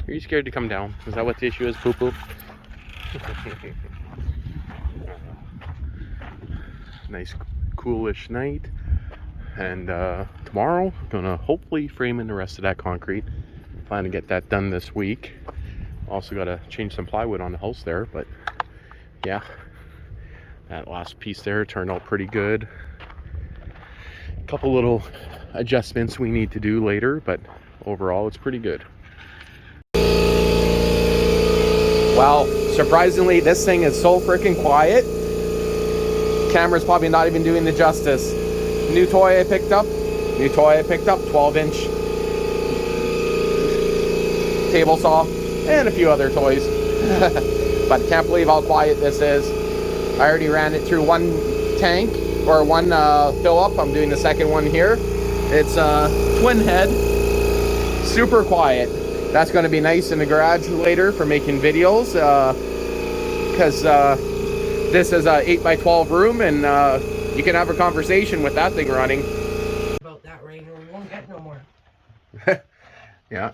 Are you scared to come down? Is that what the issue is, poo-poo? Nice, coolish night. And tomorrow, gonna hopefully frame in the rest of that concrete. Plan to get that done this week. Also gotta change some plywood on the house there, but yeah, that last piece there turned out pretty good. A couple little adjustments we need to do later, but overall it's pretty good. Wow, surprisingly this thing is so freaking quiet. Camera's probably not even doing the justice. New toy I picked up, 12-inch table saw, and a few other toys. But I can't believe how quiet this is. I already ran it through one tank, or one fill up. I'm doing the second one here. It's twin head, super quiet. That's going to be nice in the garage later for making videos, because this is a 8x12 room, and you can have a conversation with that thing running. About that rain, or we won't get no more. Yeah,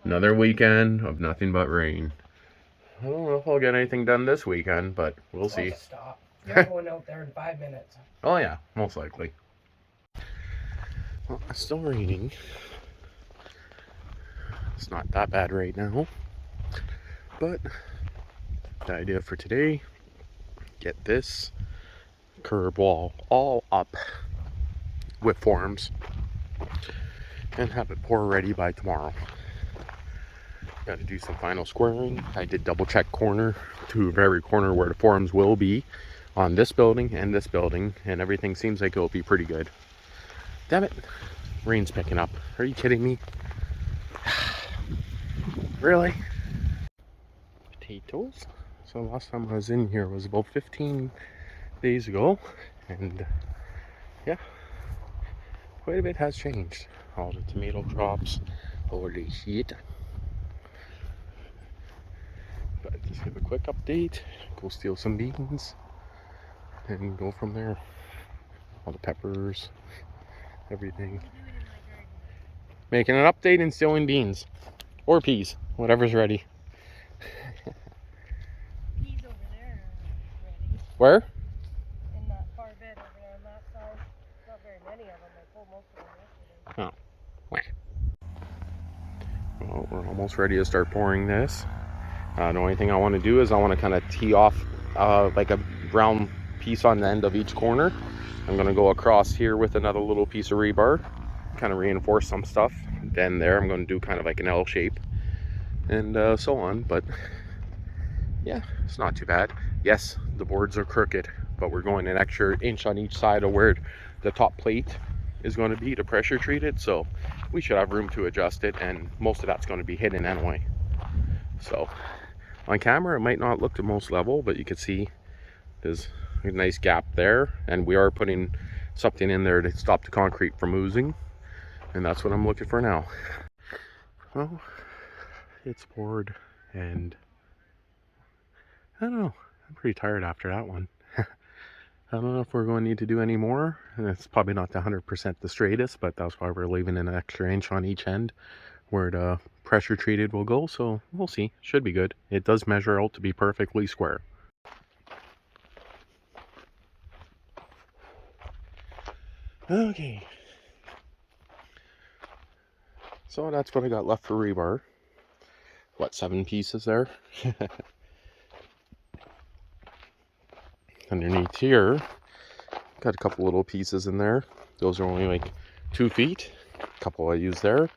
another weekend of nothing but rain. I don't know if I'll get anything done this weekend, but we'll see. Stop. You're going out there in 5 minutes. Oh yeah, most likely. Well, it's still raining. It's not that bad right now. But the idea for today, get this curb wall all up with forms and have it pour ready by tomorrow. Got to do some final squaring. I did double check corner to very corner where the forms will be on this building and this building, and everything seems like it'll be pretty good. Damn it, rain's picking up. Are you kidding me? Really? Potatoes. So last time I was in here was about 15 days ago, and yeah, quite a bit has changed. All the tomato drops, holy shit. But just give a quick update, go steal some beans, and go from there. All the peppers, everything. Making an update and stealing beans. Or peas, whatever's ready. Peas over there are ready. Where? In that far bed over there on that side. Not very many of them. I pulled most of them yesterday. Oh. Well, we're almost ready to start pouring this. The only thing I want to do is I want to kind of tee off like a brown piece on the end of each corner. I'm going to go across here with another little piece of rebar, kind of reinforce some stuff. Then there I'm going to do kind of like an L shape, and so on. But yeah, it's not too bad. Yes, the boards are crooked, but we're going an extra inch on each side of where the top plate is going to be to pressure treat it, so we should have room to adjust it, and most of that's going to be hidden anyway. So on camera it might not look the most level, but you can see there's a nice gap there, and we are putting something in there to stop the concrete from oozing, and that's what I'm looking for now. Well, it's poured, and I don't know, I'm pretty tired after that one. I don't know if we're going to need to do any more, and it's probably not the 100% the straightest, but that's why we're leaving an extra inch on each end where the pressure treated will go, so we'll see. Should be good. It does measure out to be perfectly square. Okay, so that's what I got left for rebar. What, 7 pieces there? Underneath here, got a couple little pieces in there. Those are only like 2 feet. A couple I used there.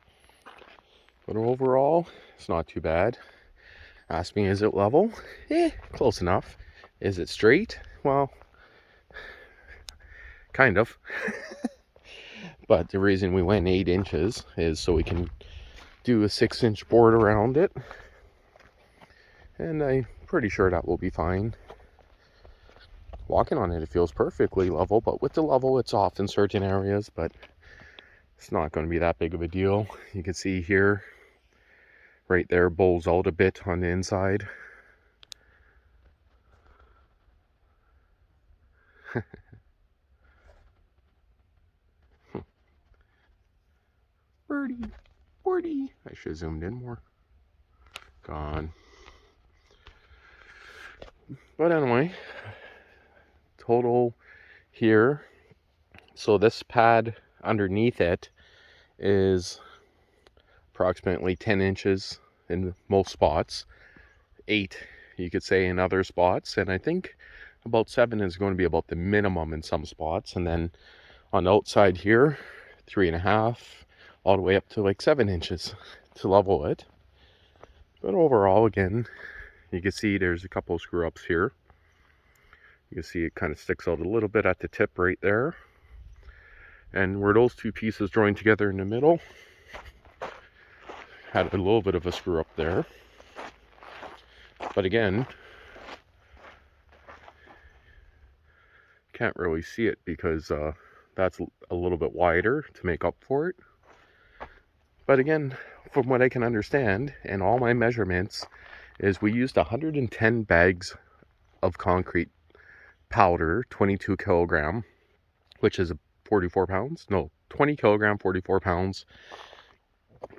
But overall, it's not too bad. Ask me, is it level? Close enough. Is it straight? Well, kind of. But the reason we went 8 inches is so we can do a 6-inch board around it. And I'm pretty sure that will be fine. Walking on it, it feels perfectly level, but with the level, it's off in certain areas, but it's not going to be that big of a deal. You can see here, right there, bowls out a bit on the inside. Birdie, birdie. I should have zoomed in more. Gone. But anyway, total here. So this pad underneath it is approximately 10 inches in most spots, 8 you could say in other spots, and I think about 7 is going to be about the minimum in some spots. And then on the outside here, 3.5 all the way up to like 7 inches to level it. But overall, again, you can see there's a couple of screw ups here. You can see it kind of sticks out a little bit at the tip right there. And where those two pieces join together in the middle, had a little bit of a screw up there. But again, can't really see it because that's a little bit wider to make up for it. But again, from what I can understand and all my measurements, is we used 110 bags of concrete powder, 22 kilogram, which is 44 pounds. No, 20 kilogram, 44 pounds.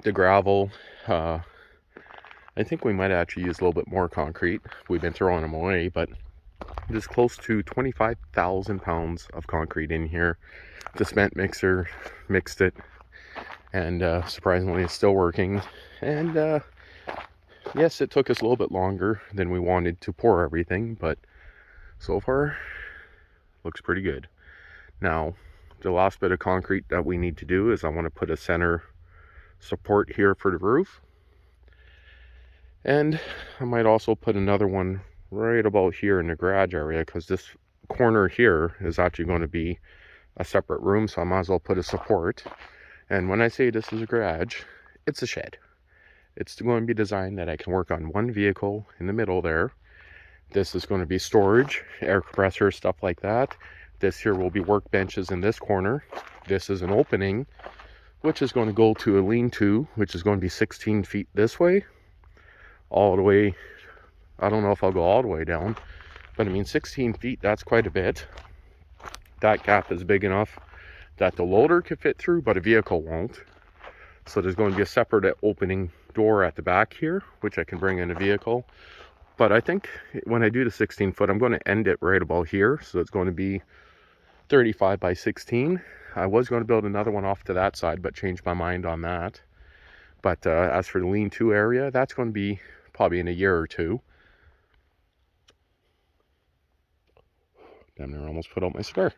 The gravel, I think we might actually use a little bit more concrete. We've been throwing them away, but there's close to 25,000 pounds of concrete in here. The cement mixer mixed it, and surprisingly it's still working. And yes, it took us a little bit longer than we wanted to pour everything, but so far looks pretty good. Now, the last bit of concrete that we need to do is I want to put a center support here for the roof. And I might also put another one right about here in the garage area, because this corner here is actually going to be a separate room, so I might as well put a support. And when I say this is a garage, it's a shed. It's going to be designed that I can work on one vehicle in the middle there. This is going to be storage, air compressor, stuff like that. This here will be workbenches in this corner. This is an opening, which is going to go to a lean-to, which is going to be 16 feet this way, all the way. I don't know if I'll go all the way down, but I mean 16 feet, that's quite a bit. That gap is big enough that the loader could fit through, but a vehicle won't. So there's going to be a separate opening door at the back here, which I can bring in a vehicle. But I think when I do the 16 foot, I'm going to end it right about here. So it's going to be 35 by 16. I was going to build another one off to that side, but changed my mind on that. But as for the lean-to area, that's going to be probably in a year or two. Damn near almost put out my cigar.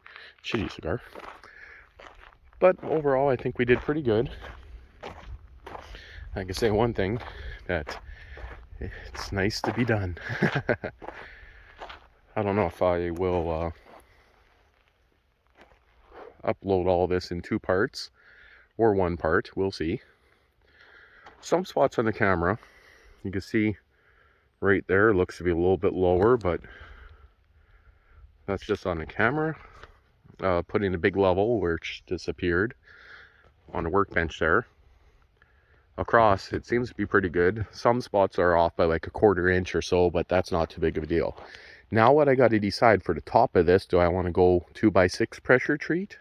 Shitty cigar. But overall, I think we did pretty good. I can say one thing, that it's nice to be done. I don't know if I will upload all this in 2 parts or 1 part. We'll see. Some spots on the camera, you can see right there, looks to be a little bit lower, but that's just on the camera. Putting a big level, which disappeared on the workbench there. Across, it seems to be pretty good. Some spots are off by like a 1/4 inch or so, but that's not too big of a deal. Now what I got to decide for the top of this, do I want to go 2x6 pressure treat,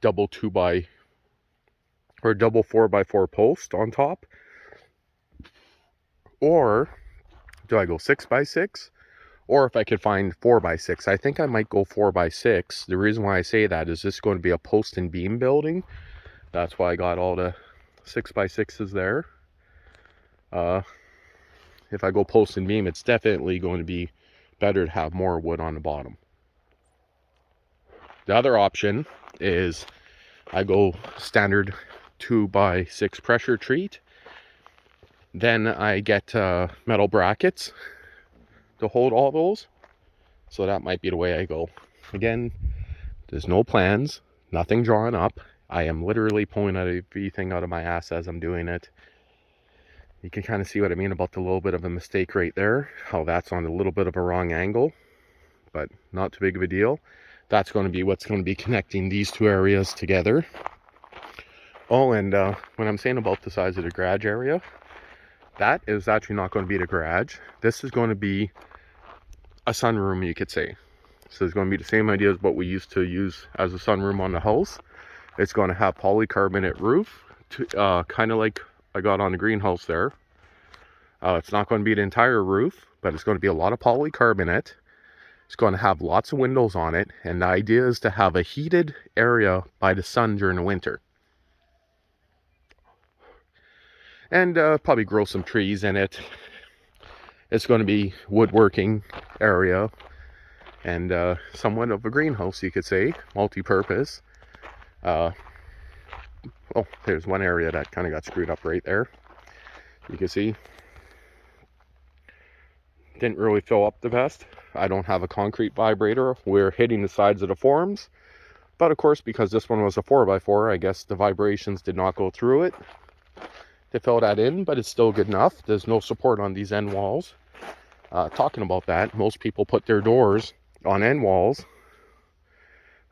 double 4x4 post on top, or do I go 6x6, or if I could find 4x6. I think I might go 4x6. The reason why I say that is this is going to be a post and beam building. That's why I got all the 6x6s there. If I go post and beam, it's definitely going to be better to have more wood on the bottom. The other option is I go standard 2x6 pressure treat. Then I get metal brackets to hold all those. So that might be the way I go. Again, there's no plans, nothing drawn up. I am literally pulling everything out of my ass as I'm doing it. You can kind of see what I mean about the little bit of a mistake right there. How that's on a little bit of a wrong angle, but not too big of a deal. That's going to be what's going to be connecting these 2 areas together. Oh, and when I'm saying about the size of the garage area, that is actually not going to be the garage. This is going to be a sunroom, you could say. So it's going to be the same idea as what we used to use as a sunroom on the house. It's going to have polycarbonate roof, kind of like I got on the greenhouse there. It's not going to be the entire roof, but it's going to be a lot of polycarbonate. It's going to have lots of windows on it, and the idea is to have a heated area by the sun during the winter. And probably grow some trees in it. It's going to be woodworking area and somewhat of a greenhouse, you could say, multi-purpose. Oh, there's one area that kind of got screwed up right there. You can see. Didn't really fill up the best. I don't have a concrete vibrator. We're hitting the sides of the forms. But of course, because this one was a 4x4, I guess the vibrations did not go through it to fill that in, but it's still good enough. There's no support on these end walls. Talking about that, most people put their doors on end walls.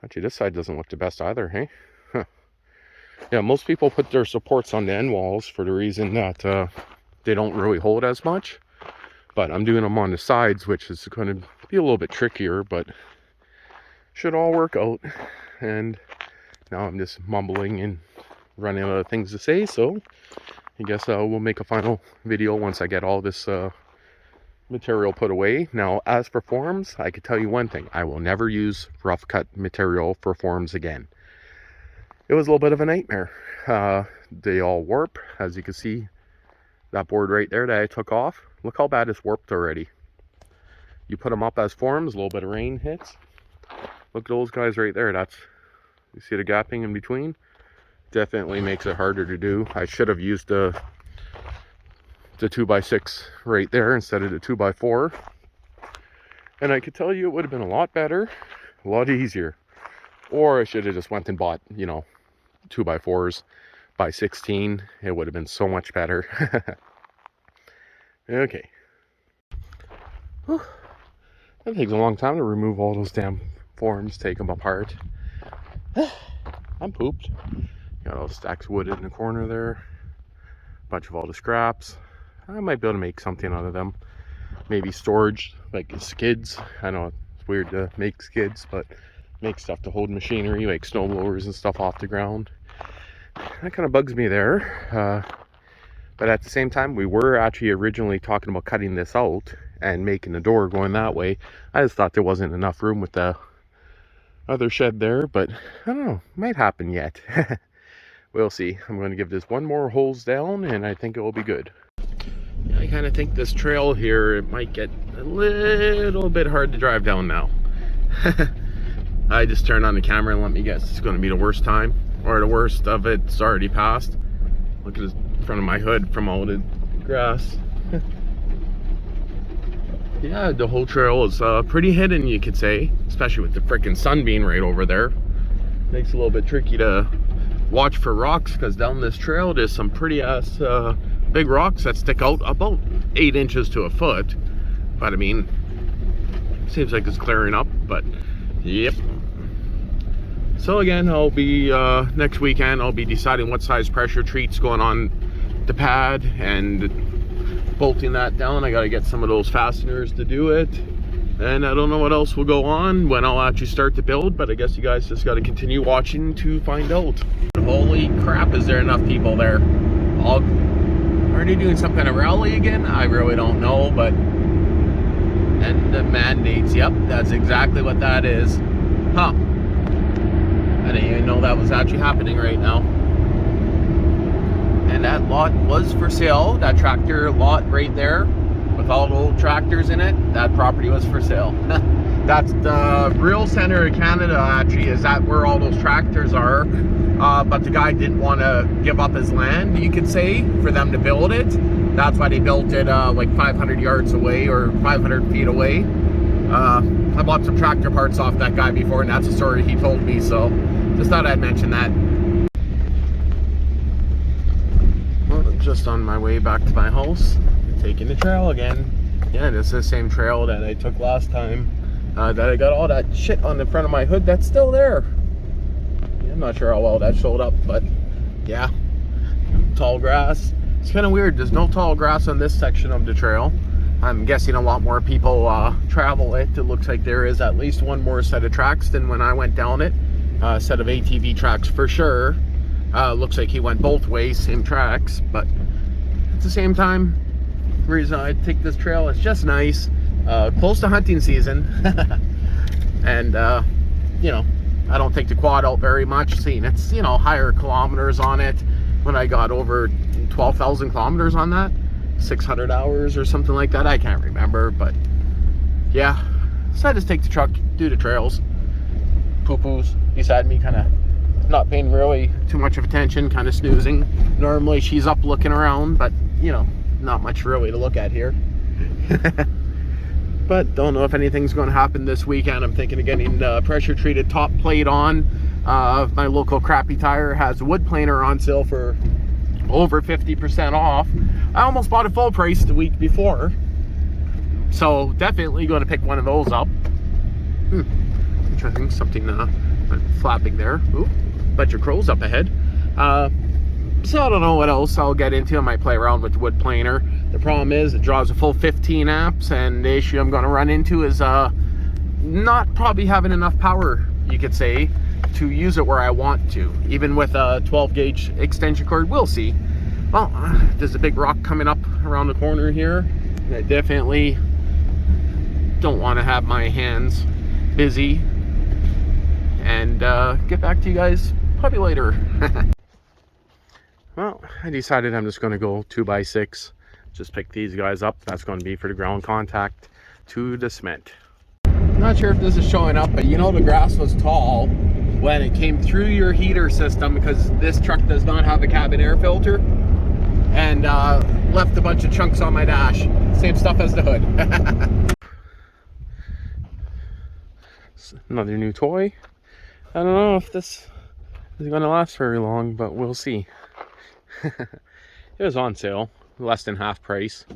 Actually, this side doesn't look the best either, hey? Huh. Yeah, most people put their supports on the end walls for the reason that they don't really hold as much. But I'm doing them on the sides, which is going to be a little bit trickier, but should all work out. And now I'm just mumbling and running out of things to say, so I guess we'll make a final video once I get all this material put away. Now, as for forms, I could tell you one thing. I will never use rough cut material for forms again. It was a little bit of a nightmare. They all warp, as you can see. That board right there that I took off, look how bad it's warped already. You put them up as forms, a little bit of rain hits. Look at those guys right there. That's, you see the gapping in between? Definitely makes it harder to do. I should have used the 2x6 right there instead of the 2x4. And I could tell you it would have been a lot better, a lot easier. Or I should have just went and bought, 2x4s by 16. It would have been so much better. Okay. Whew. That takes a long time to remove all those damn forms, take them apart. I'm pooped. Got all the stacks of wood in the corner there. A bunch of all the scraps. I might be able to make something out of them. Maybe storage, like skids. I know it's weird to make skids, but make stuff to hold machinery, like snow blowers and stuff off the ground. That kind of bugs me there. But at the same time, we were actually originally talking about cutting this out and making the door going that way. I just thought there wasn't enough room with the other shed there, but I don't know, might happen yet. We'll see. I'm going to give this one more hose down and I think it will be good. Yeah, I kind of think this trail here, it might get a little bit hard to drive down now. I just turned on the camera and let me guess, it's going to be the worst time, or the worst of it's already passed. Look at this front of my hood from all the grass. Yeah, the whole trail is pretty hidden, you could say, especially with the frickin' sun being right over there. Makes it a little bit tricky to watch for rocks, because down this trail there's some pretty ass big rocks that stick out about 8 inches to a foot. But I mean, seems like it's clearing up, but yep. So again, I'll be next weekend I'll be deciding what size pressure treat's going on the pad and bolting that down. I got to get some of those fasteners to do it, and I don't know what else will go on when I'll actually start to build, but I guess you guys just got to continue watching to find out. Holy crap, is there enough people there? Are they doing some kind of rally again? I really don't know, but and the mandates, yep, that's exactly what that is. Huh, I didn't even know that was actually happening right now. And that lot was for sale. That tractor lot right there with all the old tractors in it, that property was for sale. That's the real center of Canada, actually, is that where all those tractors are. But the guy didn't want to give up his land, you could say, for them to build it. That's why they built it like 500 yards away or 500 feet away. I bought some tractor parts off that guy before, and that's a story he told me, so just thought I'd mention that. Well, just on my way back to my house, taking the trail again. Yeah, this is the same trail that I took last time, that I got all that shit on the front of my hood that's still there. Yeah, I'm not sure how well that showed up, but yeah, tall grass. It's kind of weird, there's no tall grass on this section of the trail. I'm guessing a lot more people travel it. It looks like there is at least one more set of tracks than when I went down it. Set of ATV tracks for sure. Looks like he went both ways, same tracks, but at the same time, reason I take this trail, it's just nice, close to hunting season. And you know, I don't take the quad out very much, seeing it's, you know, higher kilometers on it. When I got over 12,000 kilometers on that, 600 hours or something like that, I can't remember, but yeah. So I just take the truck, do the trails. Poo-poo's beside me, kind of not paying really too much of attention, kind of snoozing. Normally she's up looking around, but you know, not much really to look at here. But don't know if anything's going to happen this weekend. I'm thinking of getting the pressure treated top plate on. My local crappy tire has a wood planer on sale for over 50% off. I almost bought it full price the week before, so definitely going to pick one of those up. Interesting, something flapping there. Ooh, bunch of crows up ahead. So I don't know what else I'll get into. I might play around with the wood planer. The problem is it draws a full 15 amps, and the issue I'm going to run into is not probably having enough power, you could say, to use it where I want to. Even with a 12 gauge extension cord, we'll see. Well, there's a big rock coming up around the corner here, and I definitely don't want to have my hands busy. And get back to you guys probably later. Well, I decided I'm just going to go 2x6. Just pick these guys up. That's going to be for the ground contact to the cement. Not sure if this is showing up, but you know the grass was tall when it came through your heater system, because this truck does not have a cabin air filter, and left a bunch of chunks on my dash. Same stuff as the hood. Another new toy. I don't know if this is going to last very long, but we'll see. It was on sale, less than half price.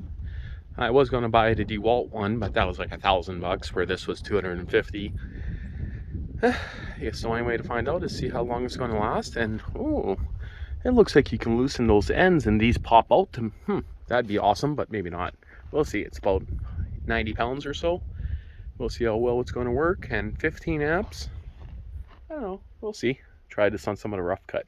I was going to buy the DeWalt one, but that was like $1,000, where this was $250. I guess the only way to find out is see how long it's going to last. And oh, it looks like you can loosen those ends and these pop out. That'd be awesome, but maybe not. We'll see. It's about 90 pounds or so. We'll see how well it's going to work. And 15 amps. I don't know. We'll see. Try this on some of the rough cut.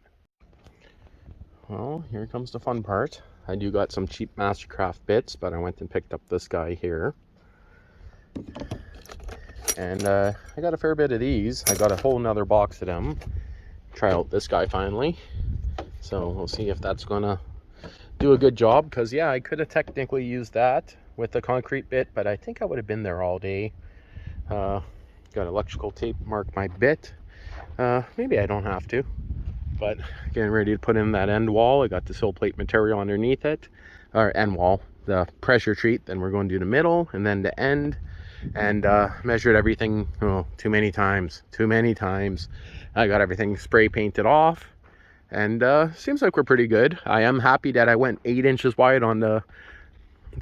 Well, here comes the fun part. I do got some cheap Mastercraft bits, but I went and picked up this guy here. And I got a fair bit of these. I got a whole nother box of them. Try out this guy finally. So we'll see if that's gonna do a good job, because yeah, I could have technically used that with the concrete bit, but I think I would have been there all day. Got electrical tape mark my bit. Maybe I don't have to. But getting ready to put in that end wall. I got the sill plate material underneath it, or end wall, the pressure treat. Then we're going to do the middle and then the end, and measured everything too many times. I got everything spray painted off, and seems like we're pretty good. I am happy that I went 8 inches wide on the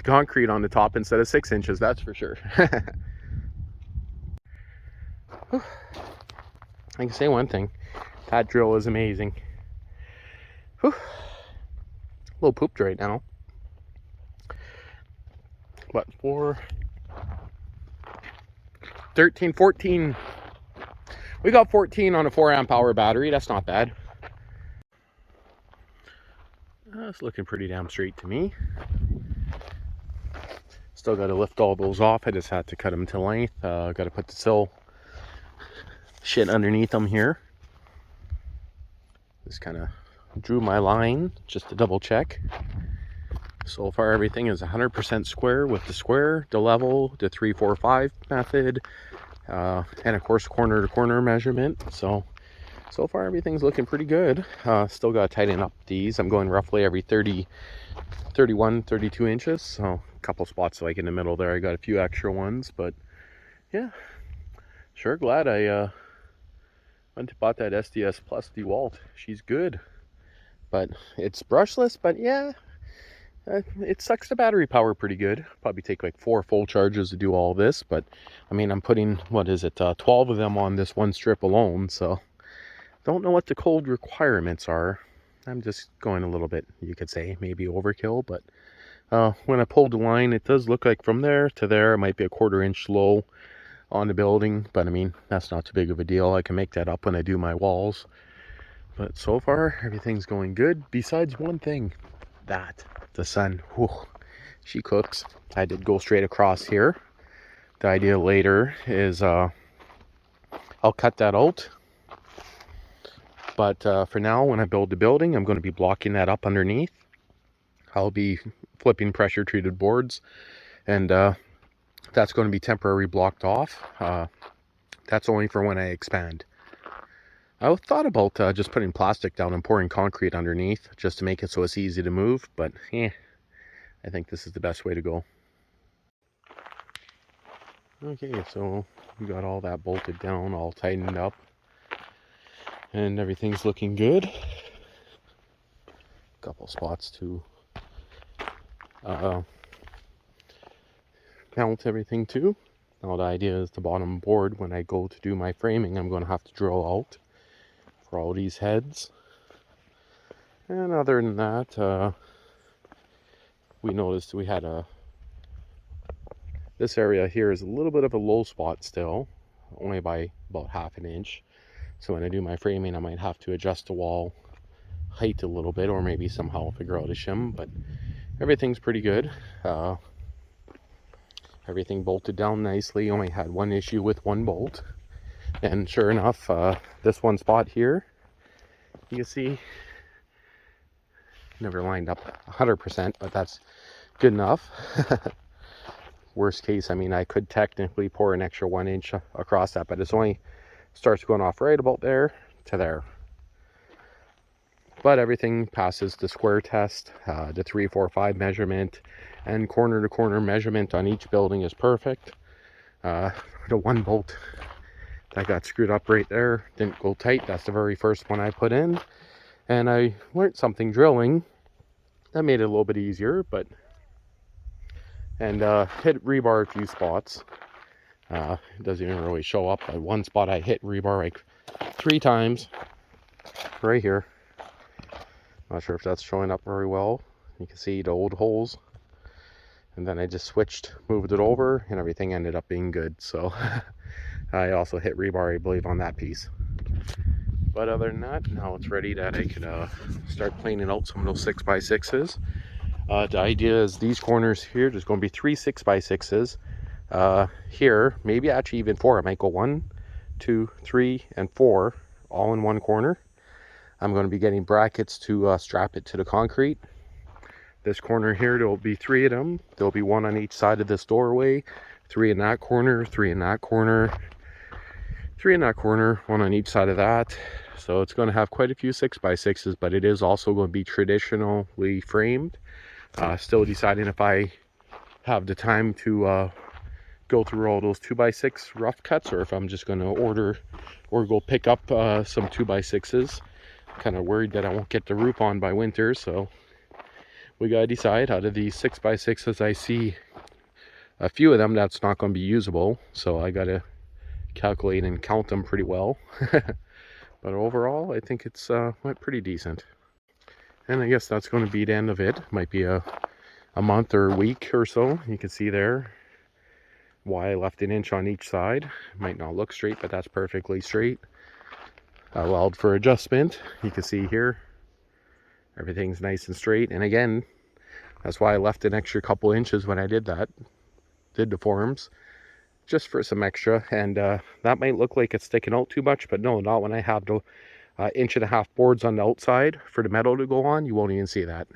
concrete on the top instead of 6 inches, that's for sure. I can say one thing. That drill is amazing. Whew. A little pooped right now. But 13, 14. We got 14 on a 4 amp hour battery. That's not bad. That's looking pretty damn straight to me. Still got to lift all those off. I just had to cut them to length. Got to put the sill shit underneath them here. Just kind of drew my line just to double check. So far everything is 100% square with the square, the level, the 3-4-5 method, and of course corner to corner measurement. So far everything's looking pretty good. Still got to tighten up these. I'm going roughly every 31, 32 inches. So a couple spots like in the middle there. I got a few extra ones, but yeah, sure glad I went and bought that SDS Plus DeWalt. She's good, but it's brushless. But yeah, it sucks the battery power pretty good. Probably take like 4 full charges to do all this. But I mean, I'm putting, what is it, 12 of them on this one strip alone. So don't know what the cold requirements are. I'm just going a little bit, you could say, maybe overkill. But when I pulled the line, it does look like from there to there, it might be a 1/4 inch low on the building, but I mean, that's not too big of a deal. I can make that up when I do my walls. But so far everything's going good, besides one thing, that the sun, whew, she cooks. I did go straight across here. The idea later is I'll cut that out. But for now, when I build the building, I'm going to be blocking that up underneath. I'll be flipping pressure treated boards, and that's going to be temporarily blocked off. That's only for when I expand. I thought about just putting plastic down and pouring concrete underneath just to make it so it's easy to move, but I think this is the best way to go. Okay, so we got all that bolted down, all tightened up, and everything's looking good. Couple spots to mount everything to. Now the idea is the bottom board, when I go to do my framing, I'm going to have to drill out for all these heads. And other than that, we noticed we had this area here is a little bit of a low spot still, only by about 1/2 inch. So when I do my framing, I might have to adjust the wall height a little bit, or maybe somehow figure out a shim, but everything's pretty good. Everything bolted down nicely. Only had one issue with one bolt, and sure enough, this one spot here, you can see, never lined up 100%, but that's good enough. Worst case, I mean, I could technically pour an extra 1 inch across that, but it's only starts going off right about there to there. But everything passes the square test. The 3, 4, 5 measurement and corner to corner measurement on each building is perfect. The one bolt that got screwed up right there didn't go tight. That's the very first one I put in, and I learned something drilling that made it a little bit easier. But and hit rebar a few spots. It doesn't even really show up, but one spot I hit rebar like 3 times right here. Not sure if that's showing up very well. You can see the old holes, and then I just switched, moved it over, and everything ended up being good. So I also hit rebar, I believe, on that piece. But other than that, now it's ready that I could start planing out some of those 6x6s. The idea is these corners here, there's going to be 3 6x6s. Here, maybe actually even 4. I might go 1, 2, 3, and 4 all in one corner. I'm going to be getting brackets to strap it to the concrete. This corner here, there will be 3 of them. There'll be 1 on each side of this doorway, 3 in that corner, 3 in that corner, 3 in that corner, 1 on each side of that. So it's going to have quite a few 6x6s, but it is also going to be traditionally framed. Still deciding if I have the time to go through all those 2x6 rough cuts, or if I'm just going to order or go pick up some 2x6s. Kind of worried that I won't get the roof on by winter, so we gotta decide. Out of these 6x6s, I see a few of them that's not going to be usable, so I gotta calculate and count them pretty well. But overall, I think it's went pretty decent. And I guess that's going to be the end of it. Might be a month or a week or so. You can see there why I left 1 inch on each side. Might not look straight, but that's perfectly straight. Allowed for adjustment. You can see here everything's nice and straight, and again, that's why I left an extra couple inches when I did the forms, just for some extra. And that might look like it's sticking out too much, but no, not when I have the 1.5 inch boards on the outside for the metal to go on. You won't even see that.